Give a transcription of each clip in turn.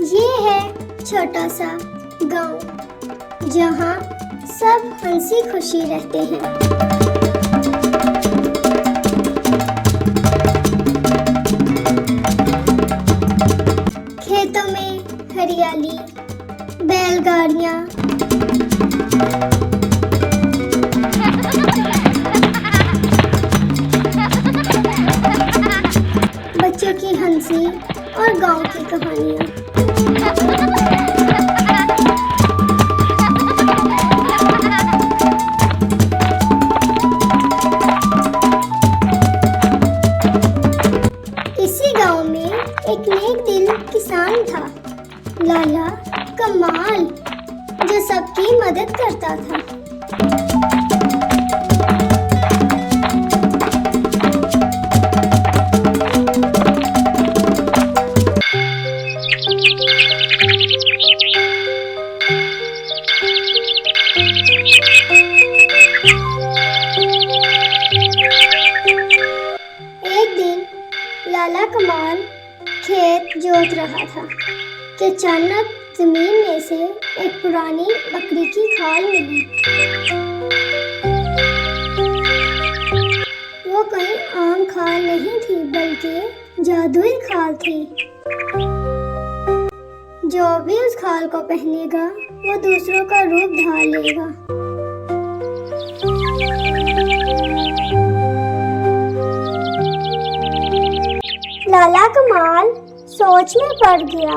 ये है छोटा सा गांव जहाँ सब हंसी खुशी रहते हैं। खेतों में हरियाली, बैलगाड़ियाँ, बच्चों की हंसी और गांव की कहानियाँ। इसी गांव में एक नेक दिल किसान था, लाला कमाल, जो सबकी मदद करता था। एक दिन लाला कमाल खेत जोत रहा था कि अचानक जमीन में से एक पुरानी बकरी की खाल मिली। वो कहीं आम खाल नहीं थी, बल्कि जादुई खाल थी। जो भी उस खाल को पहनेगा वो दूसरों का रूप ढाल लेगा। लाला कमाल सोच में पड़ गया।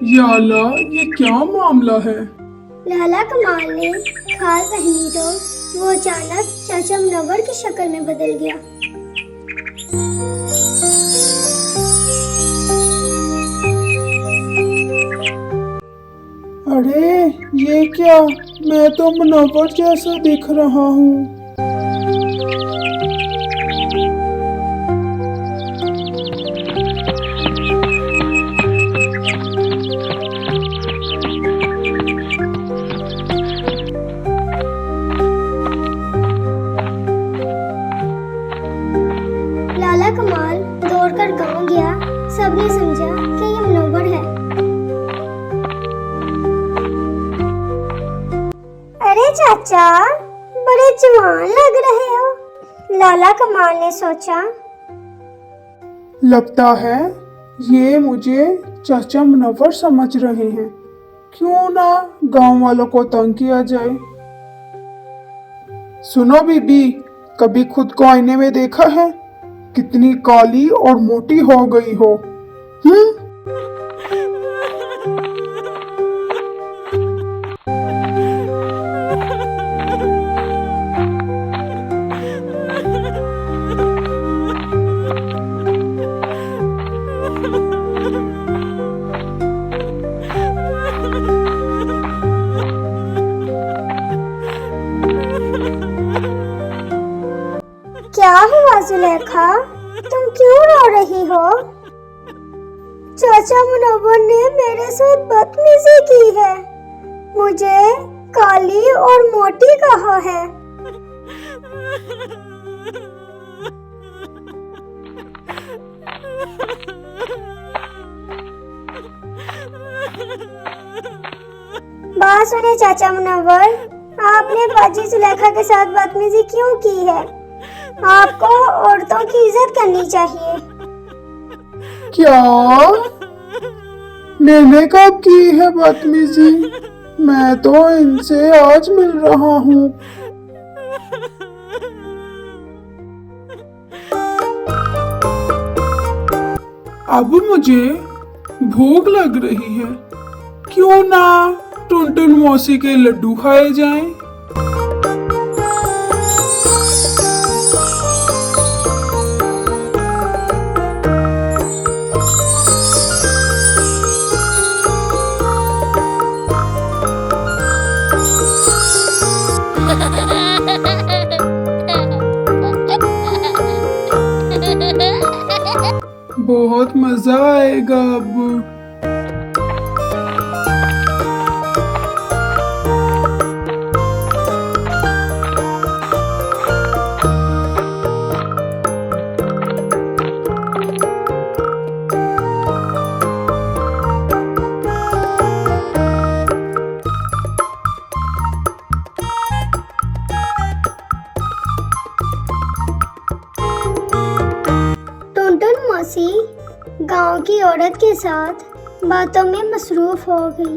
या अल्लाह, ये क्या मामला है? लाला कमाल ने खाल पहनी तो वो अचानक चाचा मुनव्वर की शक्ल में बदल गया। अरे ये क्या, मैं तो मुनव्वर जैसा दिख रहा हूँ। लाला कमाल दौड़कर गांव गया। सबने समझा कि ये मुनव्वर है। अरे चाचा, बड़े जवान लग रहे हो, लाला कमाल ने सोचा। लगता है ये मुझे चाचा मुनव्वर समझ रहे हैं। क्यों ना गांव वालों को तंग किया जाए। सुनो बीबी, कभी खुद को आईने में देखा है? कितनी काली और मोटी हो गई हो। क्या हुआ जुलेखा, तुम क्यों रो रही हो? चाचा मुनव्वर ने मेरे साथ बदतमीजी की है, मुझे काली और मोटी कहा है। बात सुने चाचा मुनव्वर, आपने बाजी जुलेखा के साथ बदतमीजी क्यों की है? आपको औरतों की इज्जत करनी चाहिए। क्या? मैंने कब की है बदतमीजी? मैं तो इनसे आज मिल रहा हूँ। अब मुझे भूख लग रही है, क्यों ना टुनटुन मौसी के लड्डू खाए जाएं? बहुत मजा आएगा अब। मौसी गांव की औरत के साथ बातों में मसरूफ हो गई।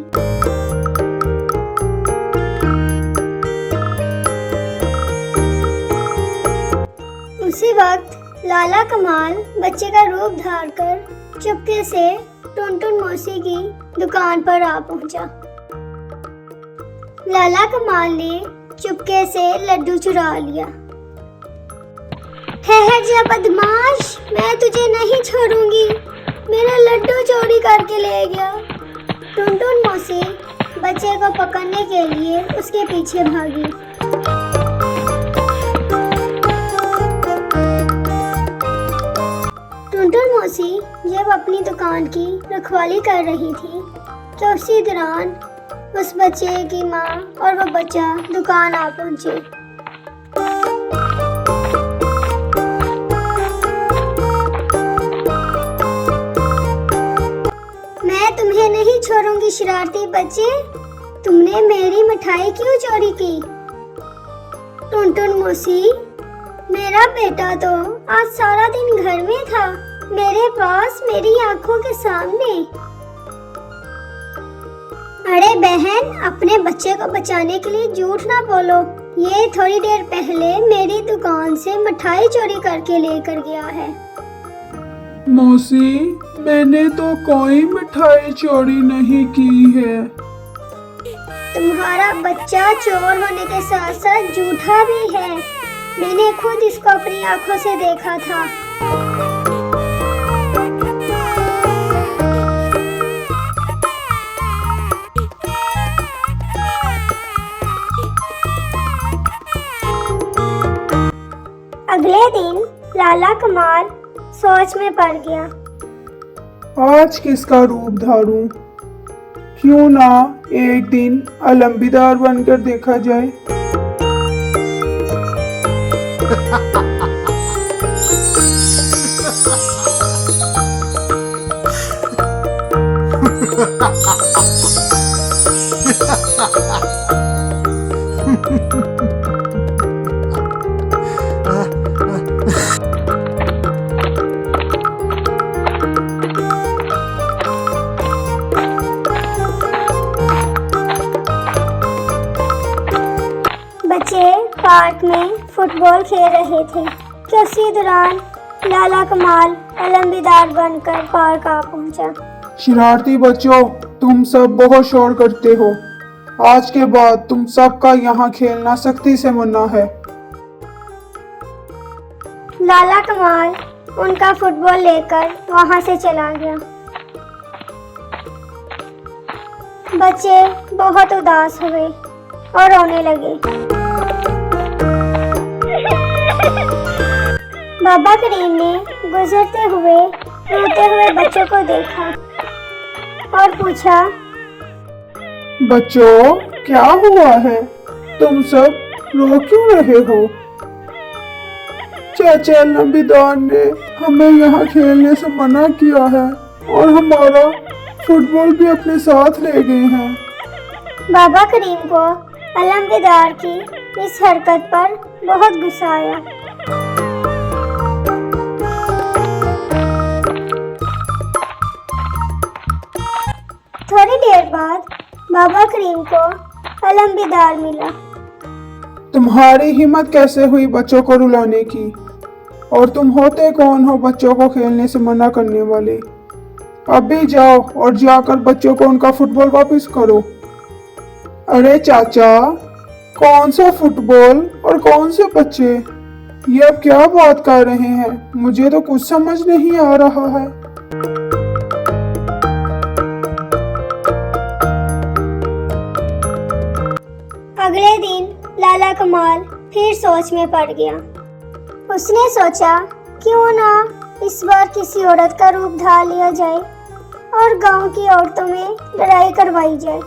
उसी वक्त लाला कमाल बच्चे का रूप धार कर चुपके से टुनटुन मौसी की दुकान पर आ पहुंचा। लाला कमाल ने चुपके से लड्डू चुरा लिया। ठहर जा बदमाश, मैं तुझे नहीं छोड़ूंगी, मेरा लड्डू चोरी करके ले गया। टुनटुन मौसी बच्चे को पकड़ने के लिए उसके पीछे भागी। टुनटुन मौसी जब अपनी दुकान की रखवाली कर रही थी कि उसी दौरान उस बच्चे की माँ और वो बच्चा दुकान आ पहुंचे। मैं तुम्हें नहीं छोड़ूंगी शरारती बच्चे, तुमने मेरी मिठाई क्यों चोरी की? टुनटुन मौसी, मेरा बेटा तो आज सारा दिन घर में था, मेरे पास, मेरी आंखों के सामने। अरे बहन, अपने बच्चे को बचाने के लिए झूठ ना बोलो। ये थोड़ी देर पहले मेरी दुकान से मिठाई चोरी करके लेकर गया है। मौसी, मैंने तो कोई मिठाई चोरी नहीं की है। तुम्हारा बच्चा चोर होने के साथ साथ झूठा भी है। मैंने खुद इसको अपनी आंखों से देखा था। अगले दिन लाला कमाल सोच में पड़ गया। आज किसका रूप धारूं? क्यों ना एक दिन अलंबीदार बनकर देखा जाए। बच्चे पार्क में फुटबॉल खेल रहे थे कि उसी दौरान लाला कमाल अलंबीदार बनकर पार्क आ पहुंचा। शरारती बच्चों, तुम सब बहुत शोर करते हो। आज के बाद तुम सबका यहाँ खेलना सख्ती से मना है। लाला कमाल उनका फुटबॉल लेकर वहां से चला गया। बच्चे बहुत उदास हुए और रोने लगे। बाबा करीम ने गुजरते हुए रोते हुए बच्चों को देखा और पूछा, बच्चों, क्या हुआ है? तुम सब रो क्यों रहे हो? चाचा अलंबीदार ने हमें यहाँ खेलने से मना किया है और हमारा फुटबॉल भी अपने साथ ले गए हैं। बाबा करीम को अलंबीदार की इस हरकत पर बहुत गुस्सा आया। थोड़ी देर बाद बाबा करीम को अलंबीदार मिला। तुम्हारी हिम्मत कैसे हुई बच्चों को रुलाने की? और तुम होते कौन हो बच्चों को खेलने से मना करने वाले? अभी जाओ और जाकर बच्चों को उनका फुटबॉल वापस करो। अरे चाचा, कौन सा फुटबॉल और कौन से बच्चे? ये अब क्या बात कर रहे हैं? मुझे तो कुछ समझ नहीं आ रहा है। अगले दिन लाला कमाल फिर सोच में पड़ गया। उसने सोचा, क्यों ना इस बार किसी औरत का रूप धार लिया जाए और गांव की औरतों में लड़ाई करवाई जाए।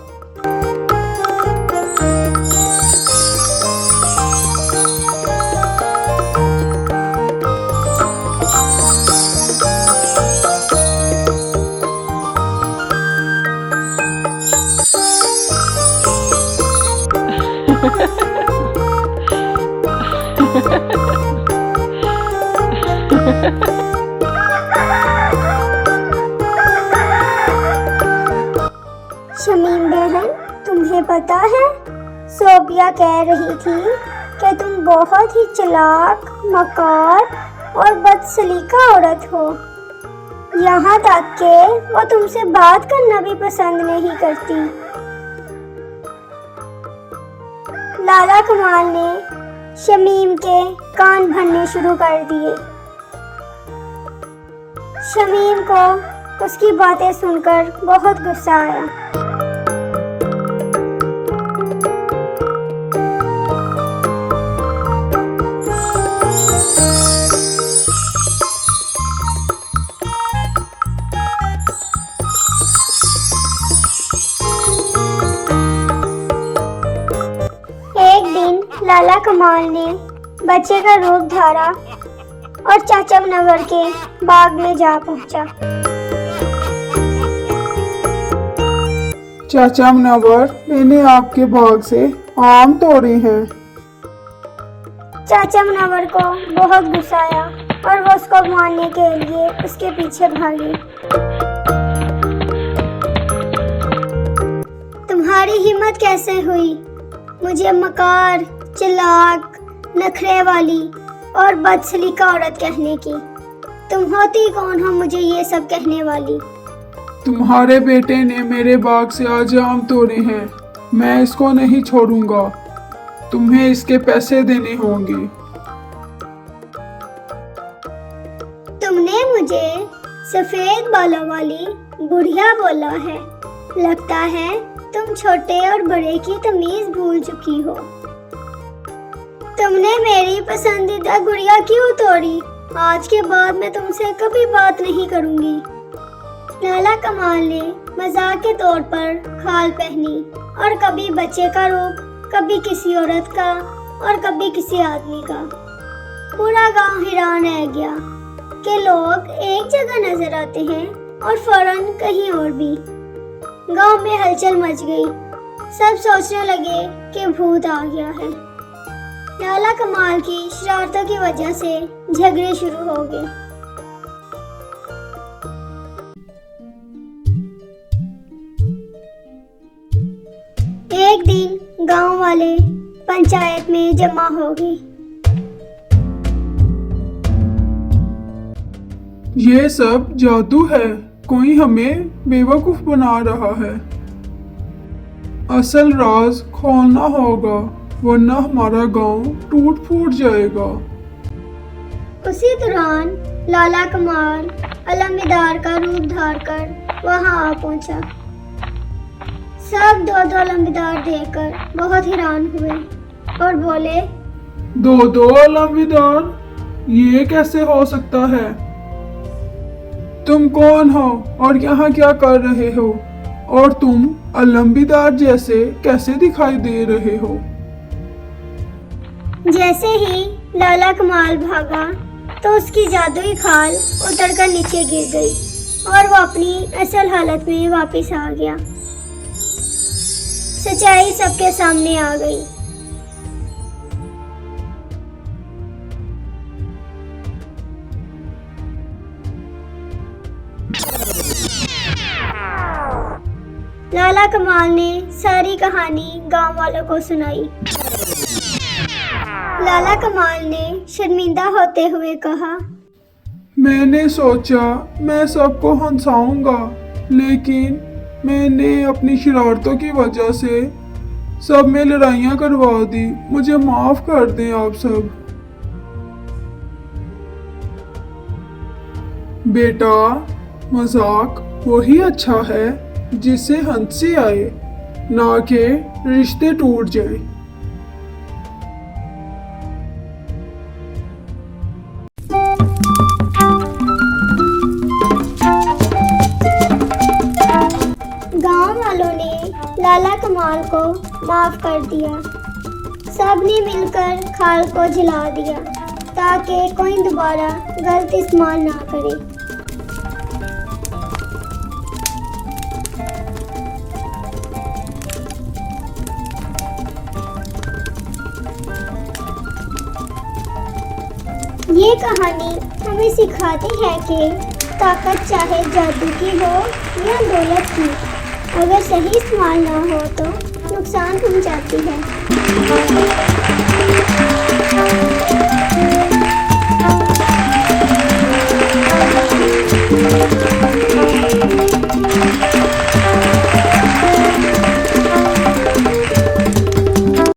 पता है, सोबिया कह रही थी कि तुम बहुत ही चालाक, मकार और बदसलीका औरत हो। यहाँ तक कि वो तुमसे बात करना भी पसंद नहीं करती। लाला कमाल ने शमीम के कान भरने शुरू कर दिए। शमीम को उसकी बातें सुनकर बहुत गुस्सा आया। एक दिन लाला कमाल ने बच्चे का रूप धारा और चाचा मुनव्वर के बाग में जा पहुंचा। चाचा मुनव्वर, मैंने आपके बाग से आम तोड़े हैं। चाचा मुनव्वर को बहुत गुस्सा आया और वो उसको मारने के लिए उसके पीछे भागे। तुम्हारी हिम्मत कैसे हुई मुझे मकार, चालाक, नखरे वाली और बदसलीका औरत कहने की? तुम होती कौन हो मुझे ये सब कहने वाली? तुम्हारे बेटे ने मेरे बाग से आज आम तोड़े हैं। मैं इसको नहीं छोड़ूंगा। तुम्हें इसके पैसे देने होंगे। तुमने मुझे सफेद बालों वाली बुढ़िया बोला है। लगता है तुम छोटे और बड़े की तमीज भूल चुकी हो। तुमने मेरी पसंदीदा गुड़िया क्यों तोड़ी? आज के बाद मैं तुमसे कभी बात नहीं करूंगी। लाला कमाल ने मजाक के तौर पर खाल पहनी और कभी बच्चे का रूप, कभी किसी औरत का और कभी किसी आदमी का। पूरा गांव हैरान रह गया कि लोग एक जगह नजर आते हैं और फौरन कहीं और भी। गांव में हलचल मच गई। सब सोचने लगे कि भूत आ गया है। लाला कमाल की शरारतों की वजह से झगड़े शुरू हो गए। एक दिन गांव वाले पंचायत में जमा हो गए। ये सब जादू है। कोई हमें बेवकूफ बना रहा है। असल राज खोलना होगा, वरना हमारा गांव टूट फूट जाएगा। उसी दौरान लाला कमाल अलमीदार का रूप धार कर वहां आ पहुंचा। सब दो अलमीदार देखकर बहुत हैरान हुए और बोले, दो अलमीदार? ये कैसे हो सकता है? तुम कौन हो और यहाँ क्या कर रहे हो? और तुम अलमीदार जैसे कैसे दिखाई दे रहे हो? जैसे ही लाला कमाल भागा तो उसकी जादुई खाल उतरकर नीचे गिर गई और वो अपनी असल हालत में वापस आ गया। सच्चाई सबके सामने आ गई। लाला कमाल ने सारी कहानी गांव वालों को सुनाई। लाला कमाल ने शर्मिंदा होते हुए कहा, मैंने सोचा मैं सबको हंसाऊंगा, लेकिन मैंने अपनी शरारतों की वजह से सब में लड़ाइयाँ करवा दी। मुझे माफ कर दें आप सब। बेटा, मजाक वही अच्छा है जिससे हंसी आए, ना कि रिश्ते टूट जाए। गांव वालों ने लाला कमाल को माफ कर दिया। सबने मिलकर खाल को जला दिया ताकि कोई दोबारा गलत इस्तेमाल ना करे। ये कहानी हमें सिखाती है कि ताकत चाहे जादू की हो या दौलत की, अगर सही इस्तेमाल ना हो तो नुकसान पहुंचाती है।